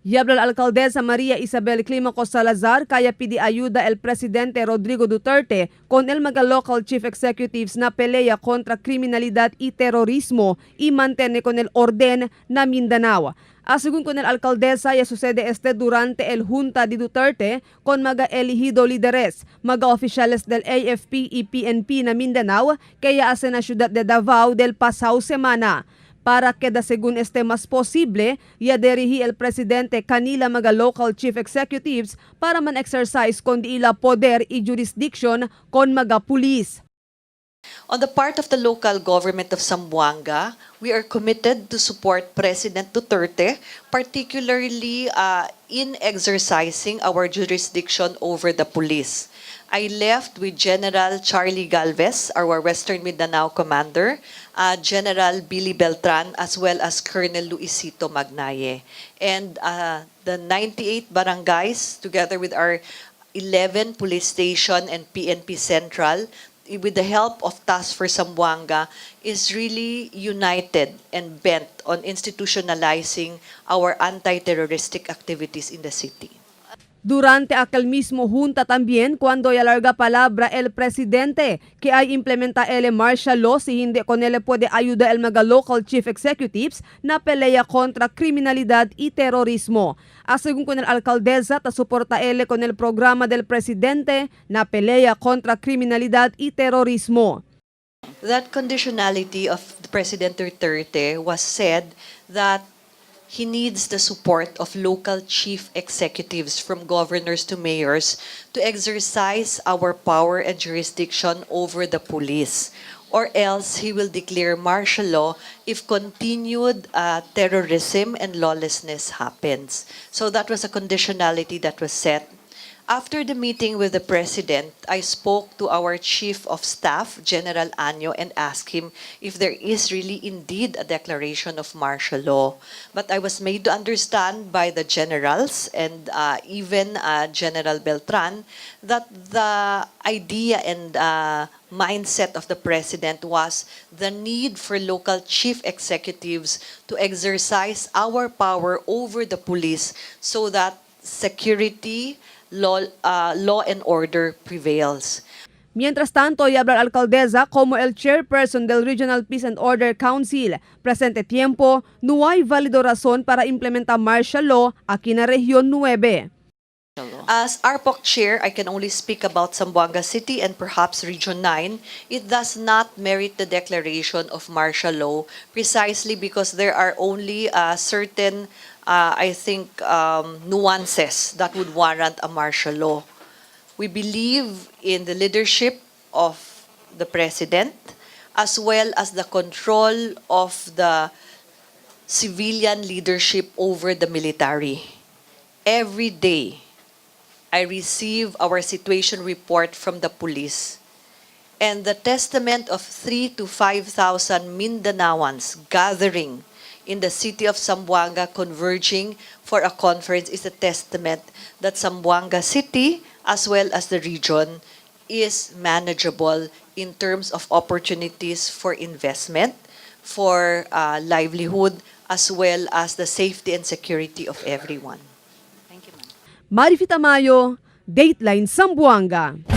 Yabla la alcaldesa María Isabel Climaco Salazar kaya Pidi Ayuda el presidente Rodrigo Duterte con el mga local chief executives na pelea contra criminalidad y terrorismo y mantiene con el orden na Mindanao. Según con el alcaldesa, ya sucede durante el junta de Duterte con mga elegido líderes, mga oficiales del AFP y PNP na Mindanao kaya sa ciudad de Davao del pasado semana. Para que según mas posible, ya dirihi el presidente kanila mga local chief executives para man-exercise kon ila poder y jurisdiction kon mga pulis. On the part of the local government of Zamboanga, we are committed to support President Duterte, particularly in exercising our jurisdiction over the police. I left with General Charlie Galvez, our Western Mindanao commander, General Billy Beltran, as well as Colonel Luisito Magnaye. And the 98 barangays, together with our 11 police station and PNP Central, with the help of Task Force Zamboanga, is really united and bent on institutionalizing our anti-terroristic activities in the city. Durante aquel mismo junta también, cuando alarga palabra el presidente que ay implementa el martial law si hindi con él puede ayudar el mga local chief executives na pelea contra criminalidad y terrorismo. Según con el alcaldesa, suporta él con el programa del presidente na pelea contra criminalidad y terrorismo. That conditionality of President Duterte was said that he needs the support of local chief executives from governors to mayors to exercise our power and jurisdiction over the police, or else he will declare martial law if continued terrorism and lawlessness happens. So that was a conditionality that was set. After the meeting with the President, I spoke to our Chief of Staff, General Año, and asked him if there is really indeed a declaration of martial law. But I was made to understand by the generals and even General Beltran that the idea and mindset of the President was the need for local chief executives to exercise our power over the police so that security, law and order prevails. Mientras tanto, y habla la alcaldesa como el chairperson del Regional Peace and Order Council. Presente tiempo, no hay válido razón para implementar martial law aquí na Región 9. As ARPOC chair, I can only speak about Zamboanga City and perhaps Region 9. It does not merit the declaration of martial law precisely because there are only certain nuances that would warrant a martial law. We believe in the leadership of the President as well as the control of the civilian leadership over the military. Every day, I receive our situation report from the police, and the testament of 3,000 to 5,000 Mindanaoans gathering in the city of Zamboanga converging for a conference is a testament that Zamboanga City as well as the region is manageable in terms of opportunities for investment, for livelihood, as well as the safety and security of everyone. Thank you, ma'am. Marifita Mayo, Dateline Zamboanga.